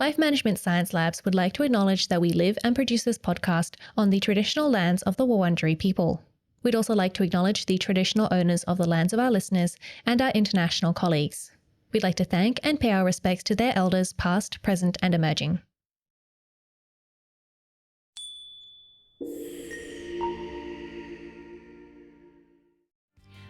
Life Management Science Labs would like to acknowledge that we live and produce this podcast on the traditional lands of the Wurundjeri people. We'd also like to acknowledge the traditional owners of the lands of our listeners and our international colleagues. We'd like to thank and pay our respects to their elders past, present and emerging.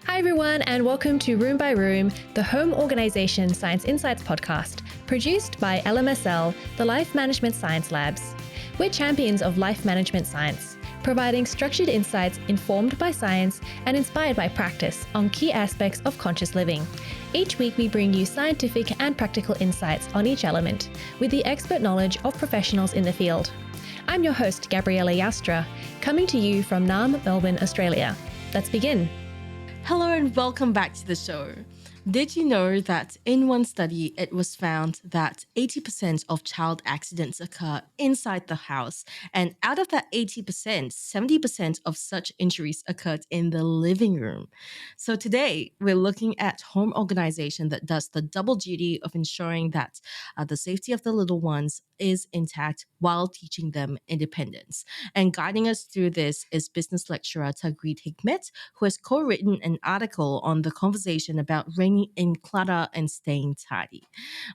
Hi everyone, and welcome to Room by Room, the Home Organisation Science Insights podcast, produced by LMSL, the Life Management Science Labs. We're champions of life management science, providing structured insights informed by science and inspired by practice on key aspects of conscious living. Each week we bring you scientific and practical insights on each element, with the expert knowledge of professionals in the field. I'm your host, Gabriella Yastra, coming to you from Naarm, Melbourne, Australia. Let's begin. Hello and welcome back to the show. Did you know that in one study, it was found that 80% of child accidents occur inside the house, and out of that 80%, 70% of such injuries occurred in the living room. So today, we're looking at home organization that does the double duty of ensuring that the safety of the little ones is intact while teaching them independence. And guiding us through this is business lecturer Taghreed Hikmet, who has co-written an article on the conversation about reining in clutter and staying tidy.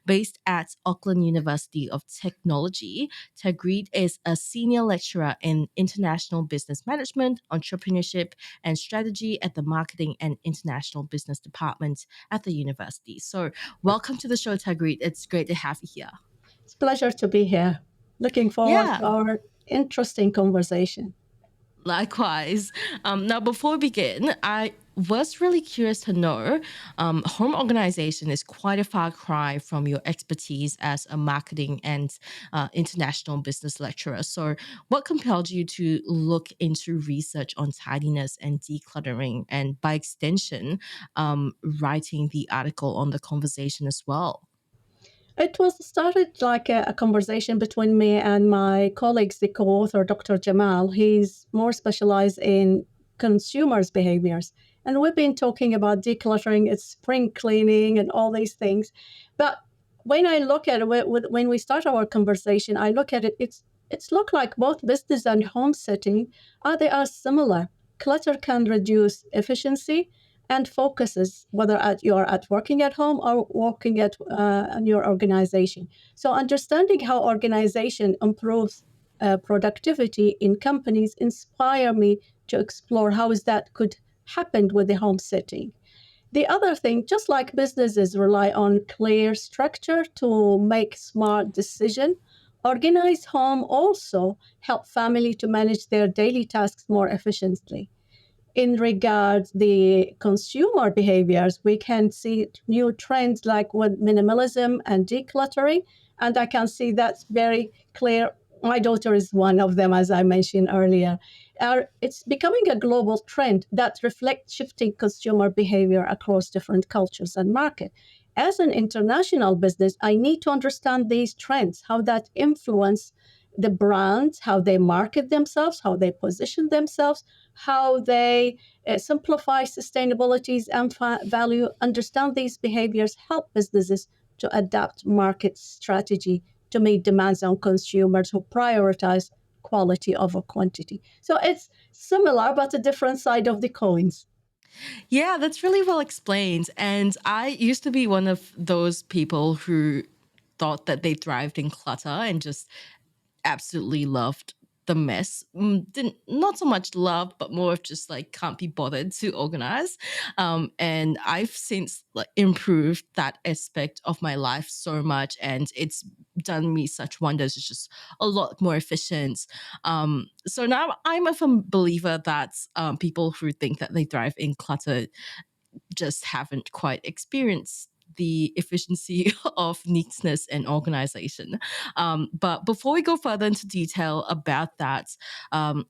Based at Auckland University of Technology, Taghreed is a senior lecturer in international business management, entrepreneurship, and strategy at the Marketing and International Business Department at the university. So welcome to the show, Taghreed. It's great to have you here. It's a pleasure to be here. Looking forward to our interesting conversation. Likewise. Now, before we begin, I was really curious to know, home organization is quite a far cry from your expertise as a marketing and international business lecturer. So what compelled you to look into research on tidiness and decluttering, and by extension, writing the article on the conversation as well? It was started like a conversation between me and my colleagues, the co-author, Dr. Jamal. He's more specialized in consumers' behaviors. And we've been talking about decluttering, it's spring cleaning and all these things. But when I look at it, when we start our conversation, I look at it, it's look like both business and home setting, they are similar. Clutter can reduce efficiency and focuses, whether you're at working at home or working at your organization. So understanding how organization improves productivity in companies inspire me to explore how is that could happen with the home setting. The other thing, just like businesses rely on clear structure to make smart decision, organized home also help family to manage their daily tasks more efficiently. In regards the consumer behaviors, we can see new trends like with minimalism and decluttering, and I can see that's very clear. My daughter is one of them, as I mentioned earlier. It's becoming a global trend that reflects shifting consumer behavior across different cultures and markets. As an international business, I need to understand these trends, how that influence the brands, how they market themselves, how they position themselves, how they simplify sustainabilities and value. Understand these behaviors help businesses to adapt market strategy to meet demands on consumers who prioritize quality over quantity. So it's similar, but a different side of the coins. Yeah, that's really well explained. And I used to be one of those people who thought that they thrived in clutter and just absolutely loved the mess. Didn't not so much love, but more of just like can't be bothered to organize. And I've since like improved that aspect of my life so much, and it's done me such wonders. It's just a lot more efficient. So now I'm a firm believer that people who think that they thrive in clutter just haven't quite experienced the efficiency of neatness and organization. But before we go further into detail about that,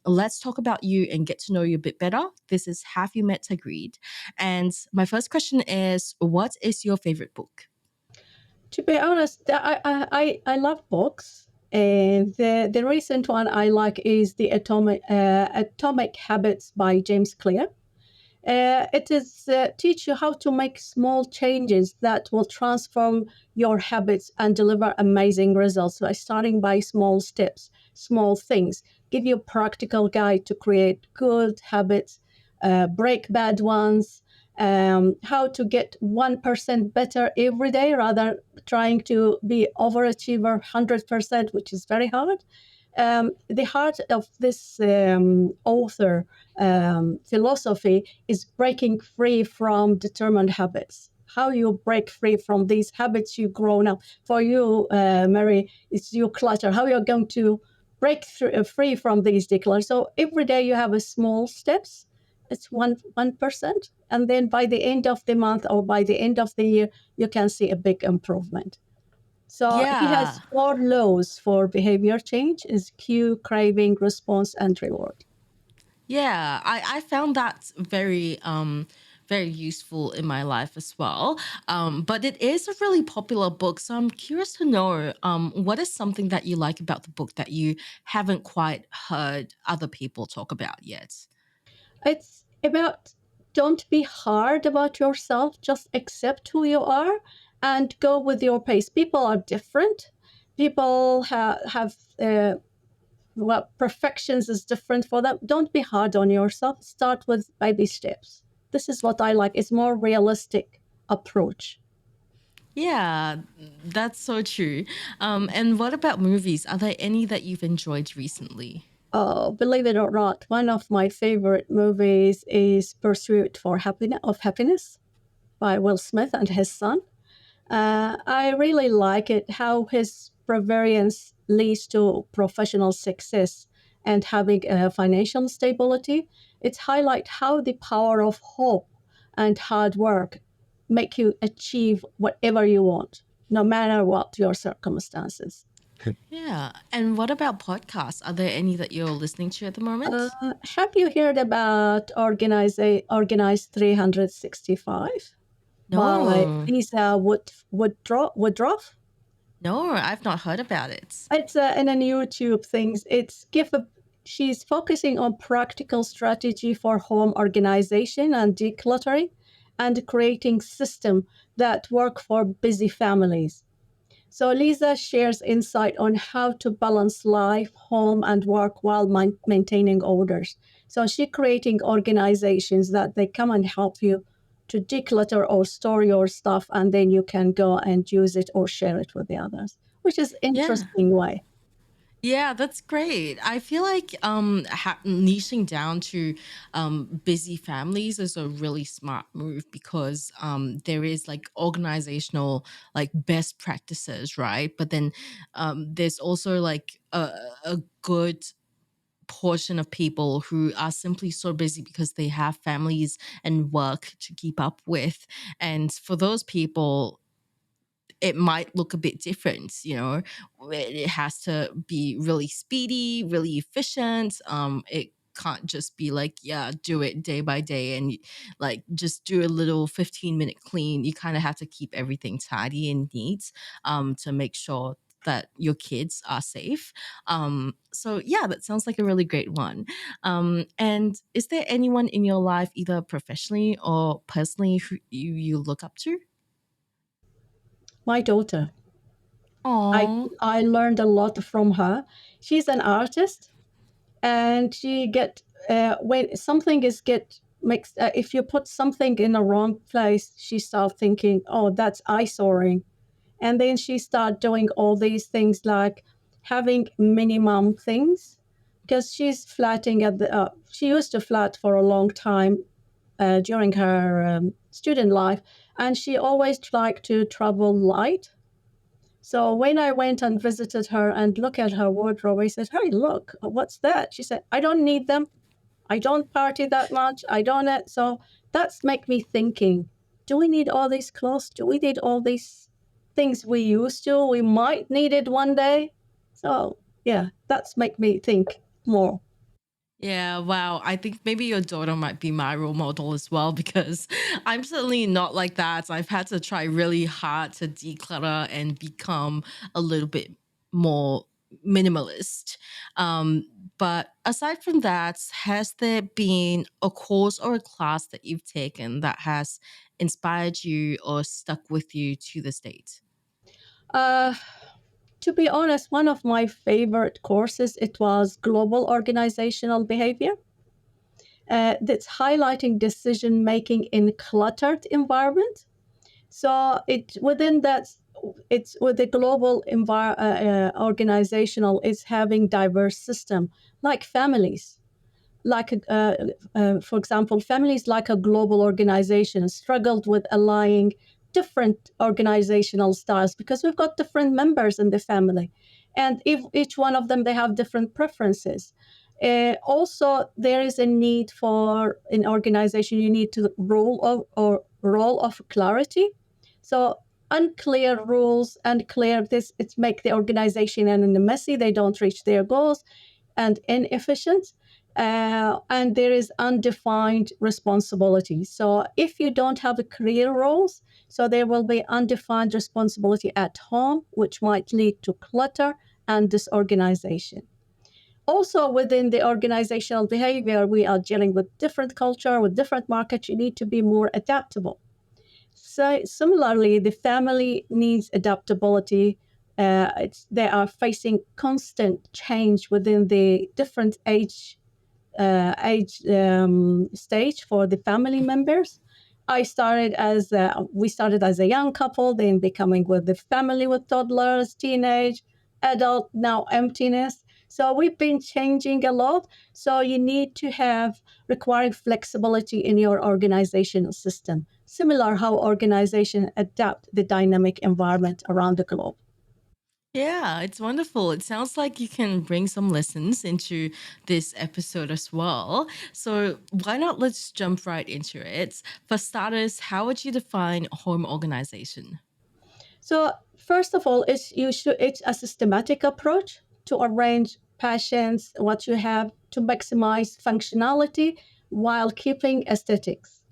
let's talk about you and get to know you a bit better. This is Have You Met Taghreed? And my first question is, what is your favorite book? To be honest, I love books. And the recent one I like is the Atomic Habits by James Clear. It is teach you how to make small changes that will transform your habits and deliver amazing results by starting by small steps, small things. Give you a practical guide to create good habits, break bad ones, how to get 1% better every day rather trying to be overachiever 100%, which is very hard. The heart of this author philosophy is breaking free from determined habits. How you break free from these habits you've grown up. For you, Mary, it's your clutter. How you're going to break free from these declutters. So every day you have a small steps. It's 1%, and then by the end of the month or by the end of the year, you can see a big improvement. So he Yeah. has 4 laws for behavior change: is cue, craving, response, and reward. Yeah, I found that very very useful in my life as well. But it is a really popular book, so I'm curious to know what is something that you like about the book that you haven't quite heard other people talk about yet. It's about don't be hard about yourself, just accept who you are and go with your pace. People are different. People have well, perfections is different for them. Don't be hard on yourself. Start with baby steps. This is what I like. It's more realistic approach. Yeah, that's so true. And what about movies? Are there any that you've enjoyed recently? Oh, believe it or not, one of my favorite movies is Pursuit for Happiness by Will Smith and his son. I really like it how his perseverance leads to professional success and having a financial stability. It highlights how the power of hope and hard work make you achieve whatever you want, no matter what your circumstances. Yeah. And what about podcasts? Are there any that you're listening to at the moment? Have you heard about Organize 365 by No. Lisa Woodruff? No, I've not heard about it. It's in a YouTube things. She's focusing on practical strategy for home organization and decluttering, and creating system that work for busy families. So Lisa shares insight on how to balance life, home, and work while maintaining orders. So she creating organizations that they come and help you to declutter or store your stuff, and then you can go and use it or share it with the others, which is Yeah. interesting way. Yeah, that's great. I feel like niching down to busy families is a really smart move because there is like organizational like best practices, right? But then there's also like a good portion of people who are simply so busy because they have families and work to keep up with. And for those people, it might look a bit different, you know. It has to be really speedy, really efficient. It can't just be like, yeah, do it day by day and like just do a little 15-minute clean. You kind of have to keep everything tidy and neat to make sure that your kids are safe. So yeah, that sounds like a really great one. And is there anyone in your life, either professionally or personally, who you look up to? My daughter, I Oh, I learned a lot from her. She's an artist, and she get when something is get makes if you put something in the wrong place, she start thinking, oh, that's eyesore, and then she start doing all these things like having minimum things because she's flatting at the she used to flat for a long time during her student life, and she always liked to travel light. So when I went and visited her and look at her wardrobe, I said, hey, look, what's that? She said, I don't need them. I don't party that much. I don't. So that's make me thinking, do we need all these clothes? Do we need all these things we used to? We might need it one day. So yeah, that's make me think more. yeah, wow. I think maybe your daughter might be my role model as well because I'm certainly not like that. I've had to try really hard to declutter and become a little bit more minimalist. But aside from that, has there been a course or a class that you've taken that has inspired you or stuck with you to this date? Uh, to be honest, one of my favorite courses, it was global organizational behavior. That's highlighting decision making in cluttered environment. So it within that, it's with the global organizational is having diverse system like families, like for example, families like a global organization struggled with aligning different organizational styles because we've got different members in the family, and if each one of them they have different preferences. Also, there is a need for an organization. You need to role of clarity. So unclear rules, unclear this, it make the organization and messy. They don't reach their goals and inefficient, and there is undefined responsibility. So if you don't have a clear roles, so there will be undefined responsibility at home, which might lead to clutter and disorganization. Also, within the organizational behavior, we are dealing with different culture, with different markets. You need to be more adaptable. So similarly, the family needs adaptability. They are facing constant change within the different age stage for the family members. We started as a young couple, then becoming with the family with toddlers, teenage, adult, now emptiness. So we've been changing a lot. So you need to have requiring flexibility in your organizational system, similar how organizations adapt the dynamic environment around the globe. Yeah, it's wonderful. It sounds like you can bring some lessons into this episode as well. So, why not let's jump right into it? For starters, how would you define home organization? So first of all, it's a systematic approach to arrange passions, what you have, to maximize functionality while keeping aesthetics.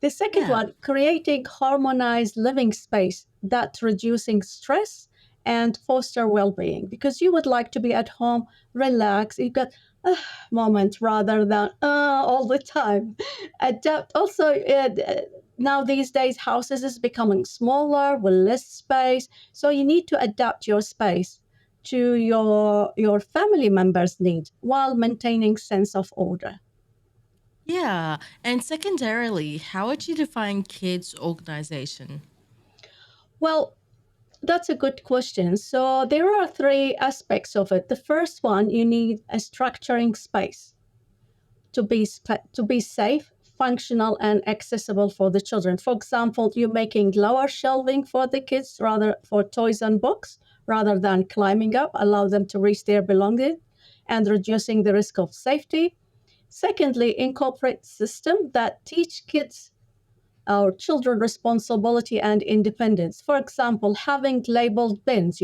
The second Yeah. one, creating harmonized living space that reducing stress and foster well-being, because you would like to be at home, relax. You got a moment rather than all the time. Adapt. Also, now these days houses is becoming smaller with less space, so you need to adapt your space to your family members' needs while maintaining sense of order. Yeah. And secondarily, how would you define kids' organization? Well, that's a good question. So there are three aspects of it. The first one, you need a structuring space to be safe, functional, and accessible for the children. For example, you're making lower shelving for the kids rather for toys and books rather than climbing up, allow them to reach their belongings and reducing the risk of safety. Secondly, incorporate systems that teach kids our children responsibility and independence. For example, having labeled bins,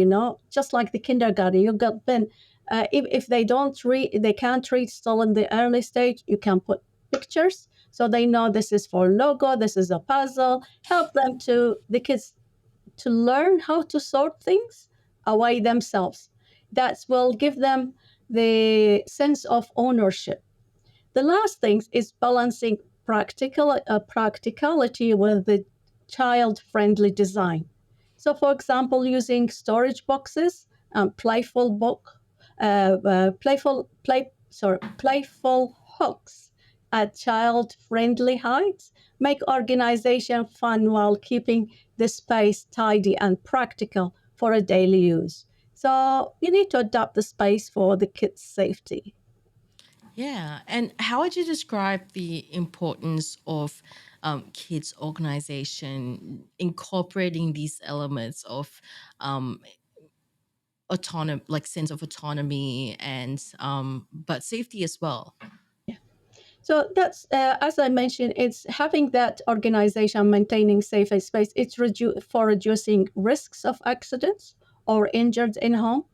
just like the kindergarten, you got bin. If they don't read, they can't read still in the early stage, you can put pictures so they know this is for logo, this is a puzzle. Help them the kids to learn how to sort things away themselves. That will give them the sense of ownership. The last thing is balancing practicality with the child-friendly design. So, for example, using storage boxes, playful book, playful hooks at child-friendly heights make organization fun while keeping the space tidy and practical for a daily use. So you need to adapt the space for the kids' safety. Yeah. And how would you describe the importance of kids' organization incorporating these elements of um, like sense of autonomy and but safety as well? So that's as I mentioned, it's having that organization maintaining safe space. It's for reducing risks of accidents or injuries in home,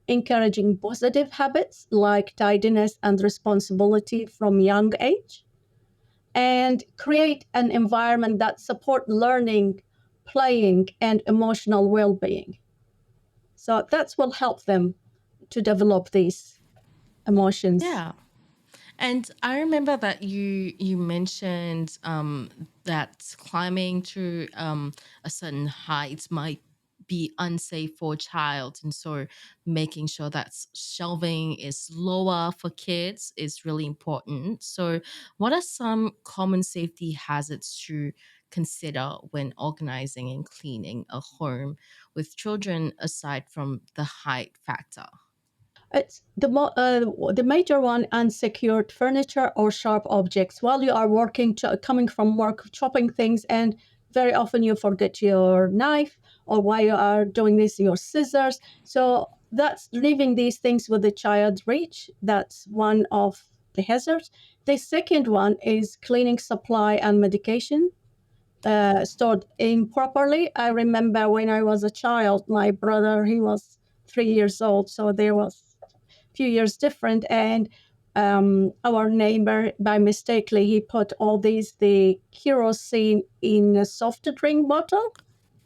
encouraging positive habits like tidiness and responsibility from young age, and create an environment that support learning, playing, and emotional well-being. So that will help them to develop these emotions. Yeah. And I remember that you mentioned that climbing to a certain height might be unsafe for a child, and so making sure that shelving is lower for kids is really important. So, what are some common safety hazards to consider when organizing and cleaning a home with children aside from the height factor? It's the major one: unsecured furniture or sharp objects. While you are working, coming from work, chopping things, and very often you forget your knife, or while you are doing this, your scissors. So that's leaving these things with the child's reach. That's one of the hazards. The second one is cleaning supply and medication stored improperly. I remember when I was a child, my brother, he was 3 years old, so there was few years different, and our neighbor by mistakenly he put all the kerosene in a soft drink bottle.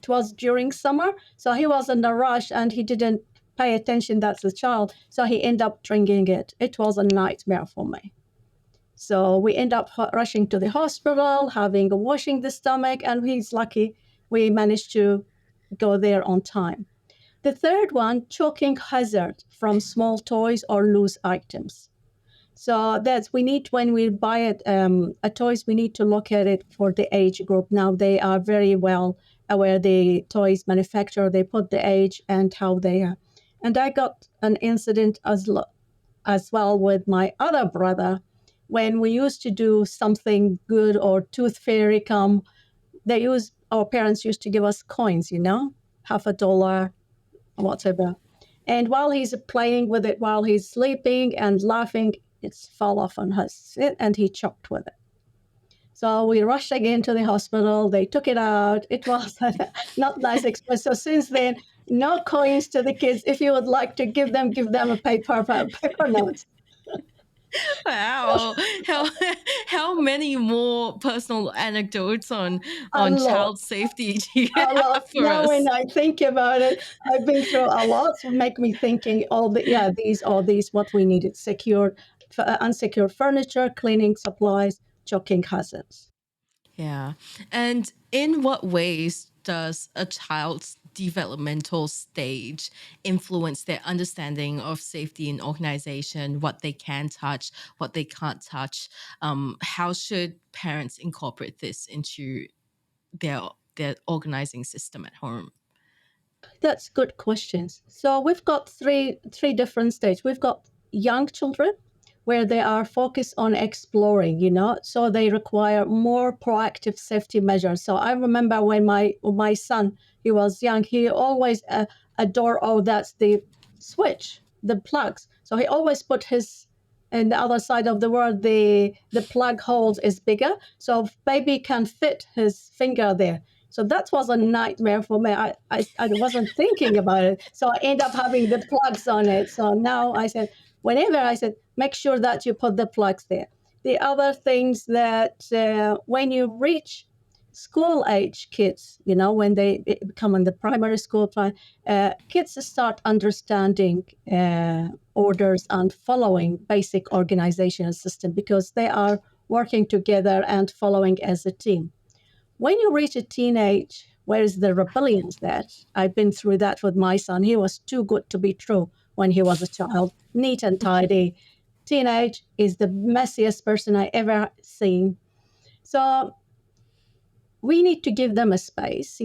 It was during summer, so he was in a rush and he didn't pay attention. That's a child, so he ended up drinking it. It was a nightmare for me. So we end up rushing to the hospital, having washing the stomach, and he's lucky we managed to go there on time. The third one, choking hazard from small toys or loose items. So that's we need when we buy it a toys, we need to look at it for the age group. Now they are very well aware. The toys manufacturer, they put the age and how they are. And I got an incident as well with my other brother when we used to do something good or tooth fairy come. Our parents used to give us coins, half a dollar, whatever. And while he's playing with it, while he's sleeping and laughing, it fell off on his head and he choked with it. So we rushed again to the hospital. They took it out. It was not nice experience. So since then, no coins to the kids. If you would like to give them a paper note. Wow. How how many more personal anecdotes A on lot. child safety do you A lot. have for Now when us? I think about it, I've been through a lot. So make me thinking these what we needed: secured, unsecured furniture, cleaning supplies, choking hazards. Yeah. And in what ways does a child's developmental stage influence their understanding of safety in organization, what they can touch, what they can't touch? How should parents incorporate this into their their organizing system at home? That's good questions. So we've got three different stages. We've got young children where they are focused on exploring, so they require more proactive safety measures. So I remember when my son, he was young, he always adored, oh, that's the switch, the plugs. So he always put his and the other side of the world, the plug holes is bigger, so baby can fit his finger there. So that was a nightmare for me. I wasn't thinking about it. So I end up having the plugs on it. So now whenever I said, make sure that you put the plugs there. The other things that when you reach school age kids, when they become in the primary school, kids start understanding orders and following basic organizational system because they are working together and following as a team. When you reach a teenage, where is the rebellions that I've been through that with my son? He was too good to be true when he was a child, neat and tidy. Teenage is the messiest person I ever seen. So we need to give them a space,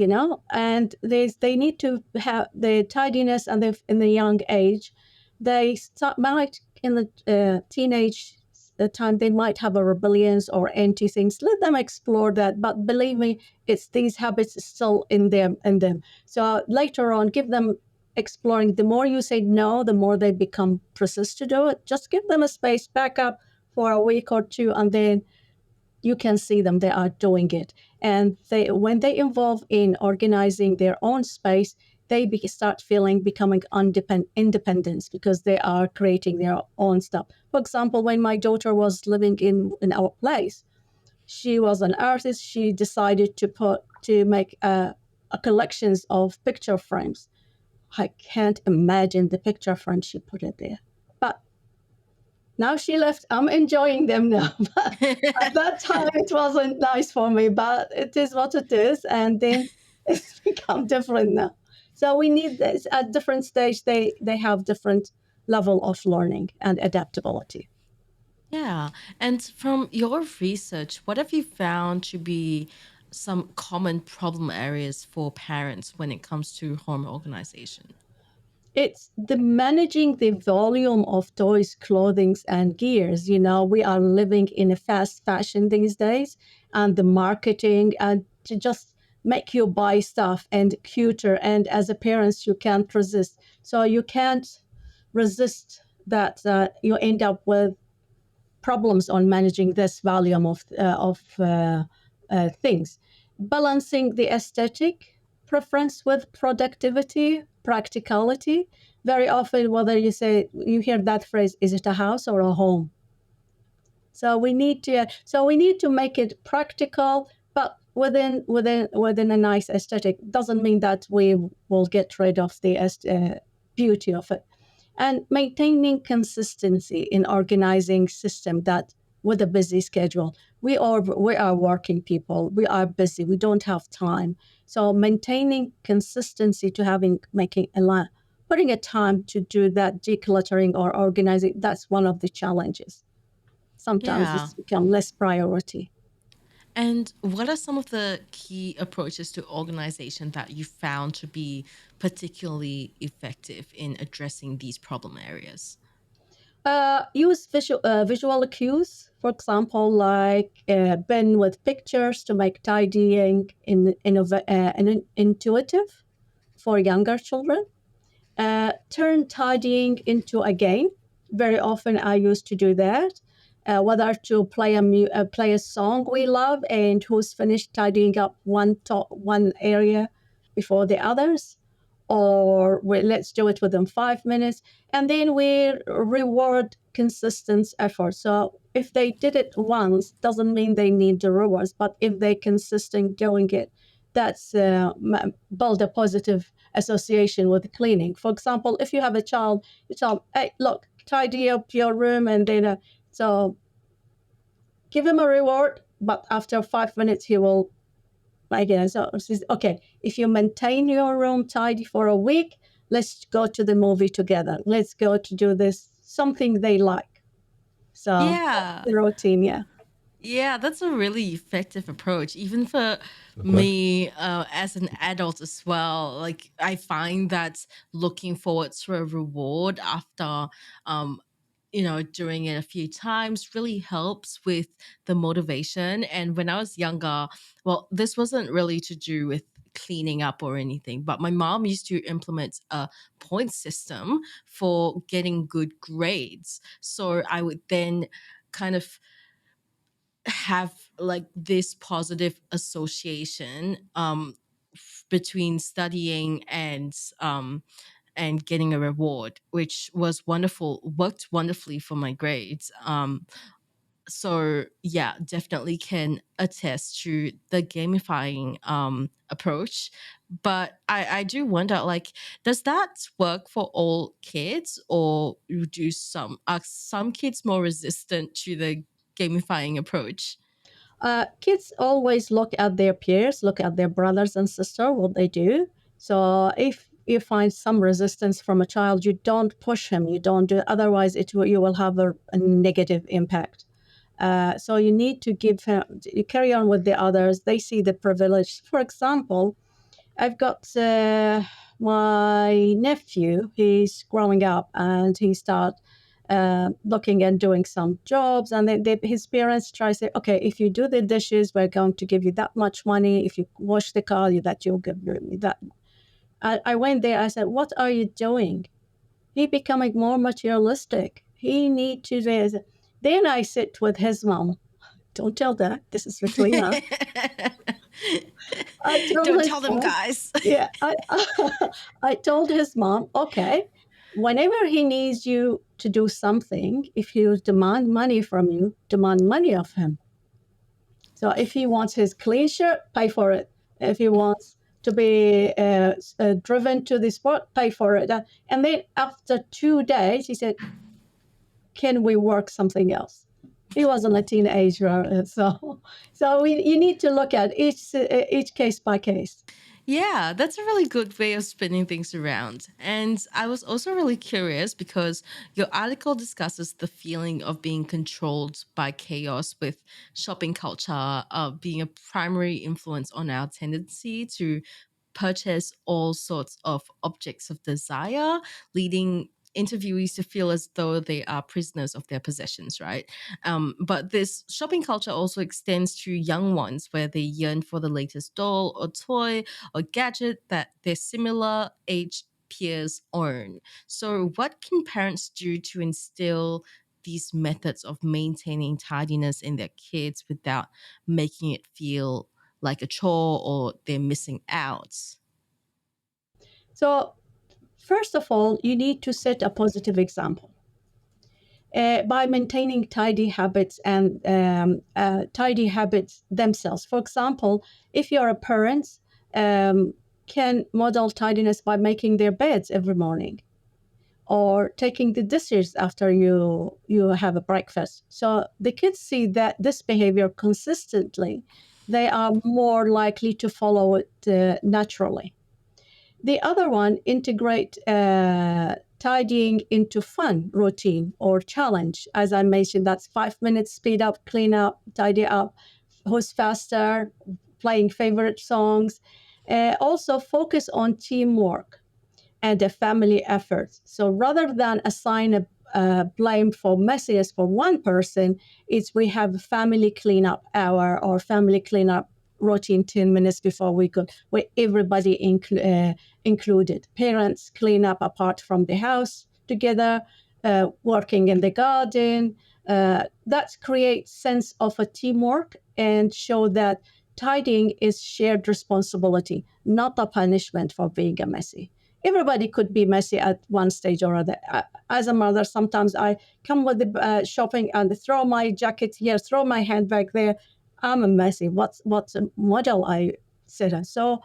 and they need to have the tidiness and in the young age. They might in the teenage the time they might have a rebellions or anti things. Let them explore that, but believe me, it's these habits still in them. So later on, give them exploring. The more you say no, the more they become persist to do it. Just give them a space, back up for a week or two, and then you can see them, they are doing it. And when they involve in organizing their own space, they start becoming independence because they are creating their own stuff. For example, when my daughter was living in our place, she was an artist. She decided to make a collections of picture frames. I can't imagine the picture frame she put it there. But now she left, I'm enjoying them now. But at that time, it wasn't nice for me, but it is what it is. And then it's become different now. So we need this at different stage. They have different level of learning and adaptability. Yeah. And from your research, what have you found to be some common problem areas for parents when it comes to home organization? It's the managing the volume of toys, clothing, and gears. We are living in a fast fashion these days, and the marketing and to just make you buy stuff and cuter. And as a parent, you can't resist. So you can't resist that. You end up with problems on managing this volume of things. Balancing the aesthetic preference with productivity, practicality. Very often, whether you hear that phrase, is it a house or a home? So we need to make it practical, but within a nice aesthetic. Doesn't mean that we will get rid of the beauty of it, and maintaining consistency in organizing system that with a busy schedule. We are working people. We are busy. We don't have time. So maintaining consistency to making a line, putting a time to do that decluttering or organizing. That's one of the challenges. Sometimes Yeah. it's become less priority. And what are some of the key approaches to organization that you found to be particularly effective in addressing these problem areas? Use visual cues, for example, like bin with pictures to make tidying intuitive for younger children. Turn tidying into a game. Very often, I used to do that. Whether to play a song we love and who's finished tidying up one area before the others, or let's do it within 5 minutes, and then we reward consistent effort. So if they did it once, doesn't mean they need the rewards, but if they consistent doing it, that's build a positive association with cleaning. For example, if you have a child, you tell them, hey, look, tidy up your room, and then so give him a reward, but after 5 minutes, he will again. So okay, if you maintain your room tidy for a week, let's go to the movie together. Let's go to do this, something they like. So Yeah. the routine, yeah. Yeah, that's a really effective approach, even for Okay. me as an adult as well. Like, I find that looking forward to a reward after, doing it a few times really helps with the motivation. And when I was younger, well, this wasn't really to do with cleaning up or anything, but my mom used to implement a point system for getting good grades. So I would then kind of have like this positive association between studying and getting a reward, which was wonderful, worked wonderfully for my grades. So yeah, definitely can attest to the gamifying approach. But I do wonder, like, does that work for all kids, or do some kids more resistant to the gamifying approach? Kids always look at their peers, look at their brothers and sisters, what they do. So if you find some resistance from a child, you don't push him, you don't do. Otherwise, you will have a negative impact. So you need to give him. You carry on with the others. They see the privilege. For example, I've got my nephew. He's growing up, and he start looking and doing some jobs. And then his parents try to say, "Okay, if you do the dishes, we're going to give you that much money. If you wash the car, you'll give me that." I went there. I said, "What are you doing?" He becoming more materialistic. He need to. Then I sit with his mom. Don't tell that. This is between us. I told Don't his tell them, mom. guys. Yeah, I told his mom, okay, whenever he needs you to do something, if he demand money from you, demand money of him. So if he wants his clean shirt, pay for it. If he wants to be driven to the spot, pay for it. And then after 2 days, he said, can we work something else? He wasn't a teenager, you need to look at each case by case. Yeah, that's a really good way of spinning things around. And I was also really curious because your article discusses the feeling of being controlled by chaos, with shopping culture being a primary influence on our tendency to purchase all sorts of objects of desire, leading interviewees to feel as though they are prisoners of their possessions, right? But this shopping culture also extends to young ones, where they yearn for the latest doll or toy or gadget that their similar age peers own. So, what can parents do to instill these methods of maintaining tidiness in their kids without making it feel like a chore or they're missing out? So, first of all, you need to set a positive example. By maintaining tidy habits themselves. For example, if you're a parent, can model tidiness by making their beds every morning or taking the dishes after you have a breakfast. So the kids see that this behavior consistently, they are more likely to follow it naturally. The other one, integrate tidying into fun routine or challenge. As I mentioned, that's 5 minutes, speed up, clean up, tidy up, who's faster, playing favorite songs. Also focus on teamwork and a family effort. So rather than assign a blame for messiness for one person, it's we have a family cleanup hour or family cleanup routine 10 minutes before we go, where everybody included. Parents clean up apart from the house together, working in the garden. That creates sense of a teamwork and show that tidying is shared responsibility, not a punishment for being a messy. Everybody could be messy at one stage or other. As a mother, sometimes I come with the shopping and throw my jacket here, throw my handbag there. I'm a messy. What's a model I set on? So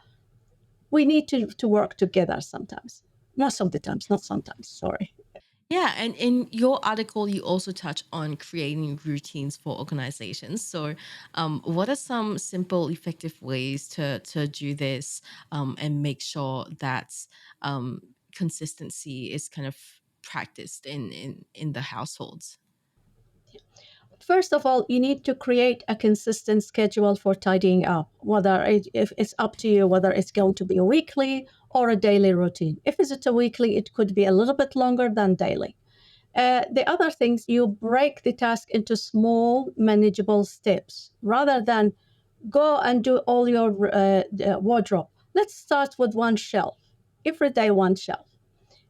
we need to work together sometimes. Most of the times, not sometimes. Sorry. Yeah, and in your article, you also touch on creating routines for organizations. So, what are some simple, effective ways to do this and make sure that um, consistency is kind of practiced in the households? First of all, you need to create a consistent schedule for tidying up, if it's up to you whether it's going to be a weekly or a daily routine. If it's a weekly, it could be a little bit longer than daily. The other things, you break the task into small, manageable steps rather than go and do all your wardrobe. Let's start with one shelf, every day one shelf,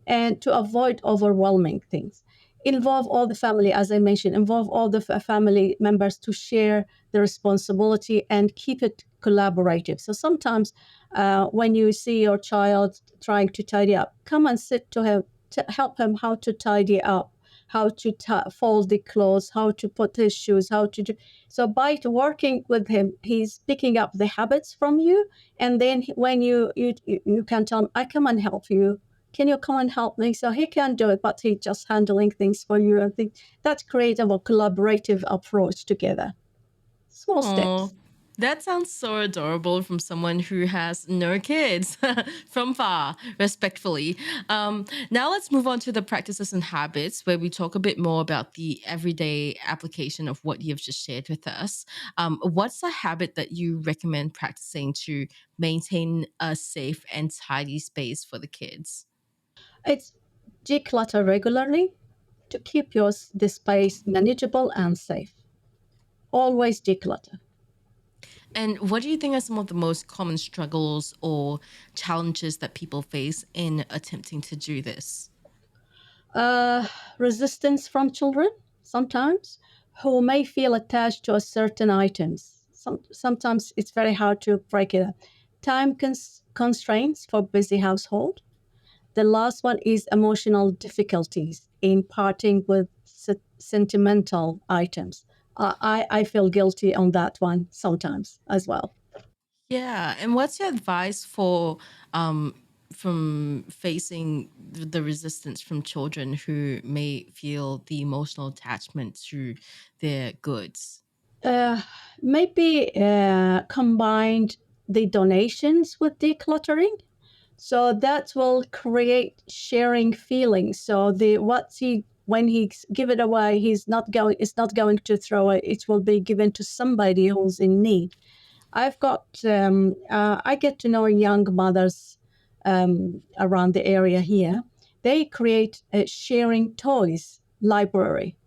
and to avoid overwhelming things. Involve all the family, as I mentioned, involve all the family members to share the responsibility and keep it collaborative. So sometimes when you see your child trying to tidy up, come and sit to him to help him how to tidy up, how to fold the clothes, how to put his shoes, how to do. So by working with him, he's picking up the habits from you, and then when you can tell him, I come and help you, can you come and help me? So he can do it, but he's just handling things for you. I think that's creative or collaborative approach together. Small Oh, steps. that sounds so adorable from someone who has no kids from far, respectfully. Now let's move on to the practices and habits, where we talk a bit more about the everyday application of what you've just shared with us. What's a habit that you recommend practicing to maintain a safe and tidy space for the kids? It's declutter regularly to keep the space manageable and safe. Always declutter. And what do you think are some of the most common struggles or challenges that people face in attempting to do this? uh, Resistance from children sometimes who may feel attached to a certain items. Sometimes it's very hard to break it up. Time constraints for busy household. The last one is emotional difficulties in parting with sentimental items. I feel guilty on that one sometimes as well. Yeah, and what's your advice for from facing the resistance from children who may feel the emotional attachment to their goods? Uh, Maybe combined the donations with decluttering. So that will create sharing feelings. So the what he when he give it away, it's not going to throw it. It will be given to somebody who's in need. I get to know young mothers around the area here. They create a sharing toys library.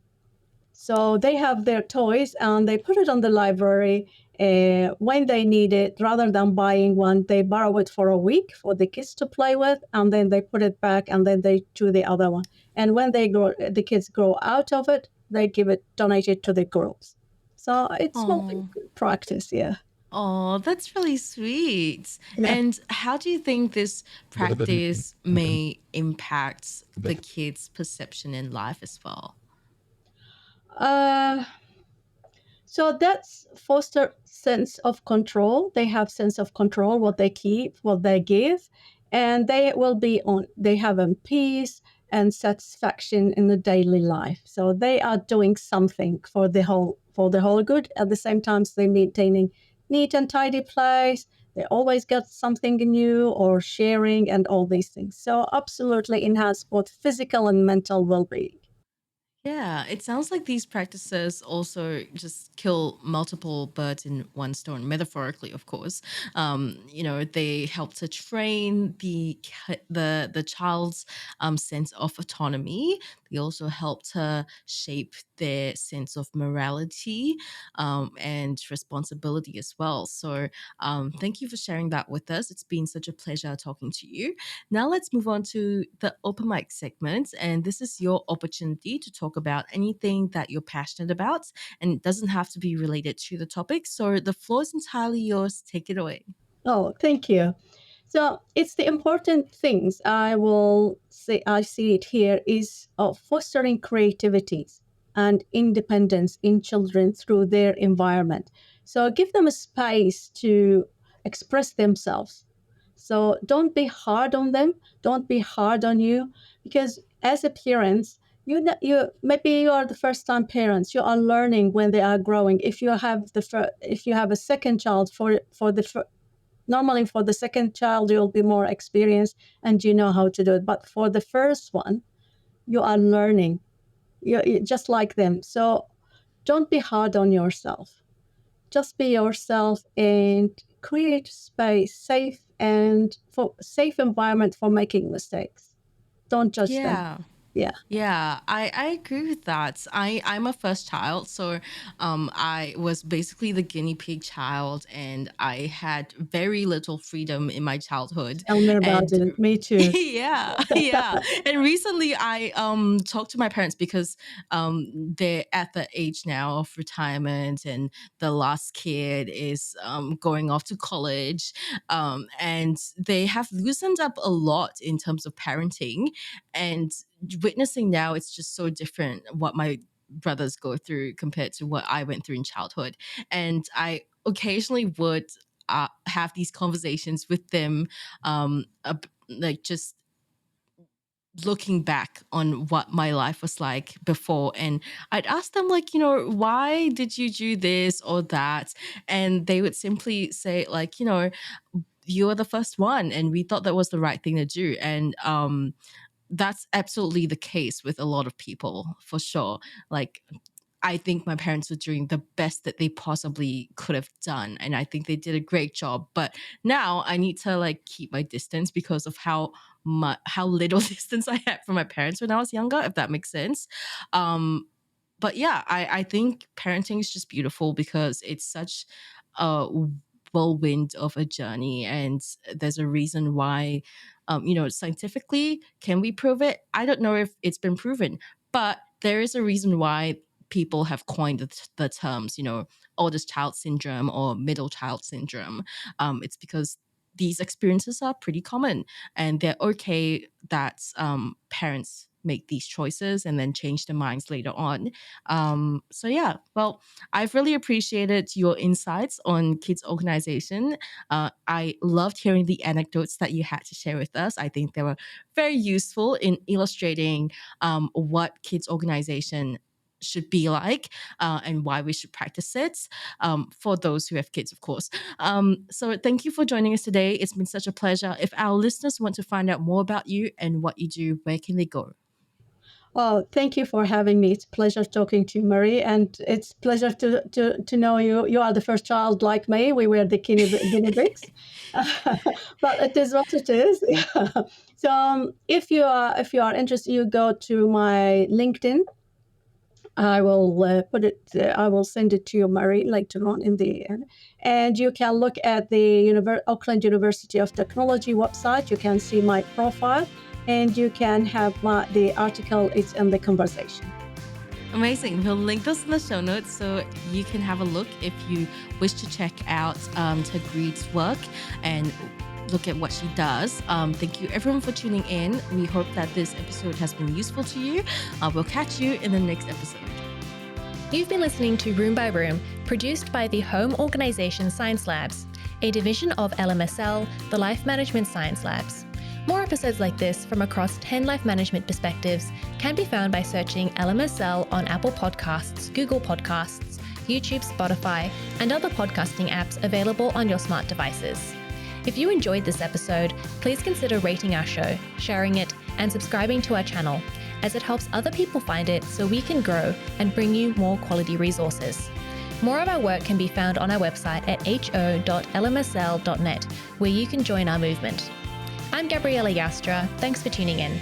So they have their toys and they put it on the library when they need it. Rather than buying one, they borrow it for a week for the kids to play with, and then they put it back, and then they do the other one. And when the kids grow out of it, they donate it to the girls. So it's not a Oh, good practice, yeah. oh, that's really sweet. Yeah. And how do you think this practice may impact the kids' perception in life as well? Uh, So that's foster sense of control. They have sense of control what they keep, what they give, and they have a peace and satisfaction in the daily life. So they are doing something for the whole good. At the same time, they maintaining neat and tidy place. They always get something new or sharing and all these things. So absolutely enhance both physical and mental well-being. Yeah, it sounds like these practices also just kill multiple birds in one stone, metaphorically, of course. They help to train the child's sense of autonomy. They also help to shape their sense of morality and responsibility as well. So, thank you for sharing that with us. It's been such a pleasure talking to you. Now let's move on to the open mic segment. And this is your opportunity to talk about anything that you're passionate about. And it doesn't have to be related to the topic. So the floor is entirely yours. Take it away. Oh, thank you. So it's the important things I will say. I see it here is fostering creativity and independence in children through their environment. So give them a space to express themselves. So don't be hard on them. Don't be hard on you, because as a parent, you maybe you are the first time parents. You are learning when they are growing. If you have a second child for the normally for the second child you'll be more experienced and you know how to do it, but for the first one you are learning. You're just like them, so don't be hard on yourself. Just be yourself and create space, safe environment for making mistakes. Don't judge them. Yeah. Yeah. Yeah, I agree with that. I'm a first child, so I was basically the guinea pig child, and I had very little freedom in my childhood. Tell me about And it. Me too. yeah, yeah. And recently I talked to my parents because they're at the age now of retirement, and the last kid is going off to college. And they have loosened up a lot in terms of parenting, and witnessing now, it's just so different what my brothers go through compared to what I went through in childhood. And I occasionally would have these conversations with them, like just looking back on what my life was like before. And I'd ask them, like, why did you do this or that? And they would simply say, like, you were the first one and we thought that was the right thing to do. And that's absolutely the case with a lot of people, for sure. Like, I think my parents were doing the best that they possibly could have done, and I think they did a great job. But now I need to like keep my distance because of how little distance I had from my parents when I was younger, if that makes sense. Um, but yeah, I think parenting is just beautiful because it's such a whirlwind of a journey, and there's a reason why. Scientifically, can we prove it? I don't know if it's been proven, but there is a reason why people have coined the terms, oldest child syndrome or middle child syndrome. It's because these experiences are pretty common, and they're okay that parents make these choices and then change their minds later on. So yeah, well, I've really appreciated your insights on kids organization. I loved hearing the anecdotes that you had to share with us. I think they were very useful in illustrating what kids organization should be like and why we should practice it for those who have kids, of course. So thank you for joining us today. It's been such a pleasure. If our listeners want to find out more about you and what you do, where can they go? Well, thank you for having me. It's a pleasure talking to you, Marie, and it's a pleasure to know you. You are the first child like me. We were the guinea pigs, but it is what it is. So if you are interested, you go to my LinkedIn. I will put it. I will send it to you, Marie, later on in the end. And you can look at the Auckland University of Technology website. You can see my profile, and you can have the article. It's in the conversation. Amazing. We'll link this in the show notes so you can have a look if you wish to check out Taghreed's work and look at what she does. Thank you everyone for tuning in. We hope that this episode has been useful to you. We'll catch you in the next episode. You've been listening to Room by Room, produced by the Home Organisation Science Labs, a division of LMSL, the Life Management Science Labs. More episodes like this from across 10 life management perspectives can be found by searching LMSL on Apple Podcasts, Google Podcasts, YouTube, Spotify, and other podcasting apps available on your smart devices. If you enjoyed this episode, please consider rating our show, sharing it, and subscribing to our channel, as it helps other people find it so we can grow and bring you more quality resources. More of our work can be found on our website at ho.lmsl.net, where you can join our movement. I'm Gabriella Yastra. Thanks for tuning in.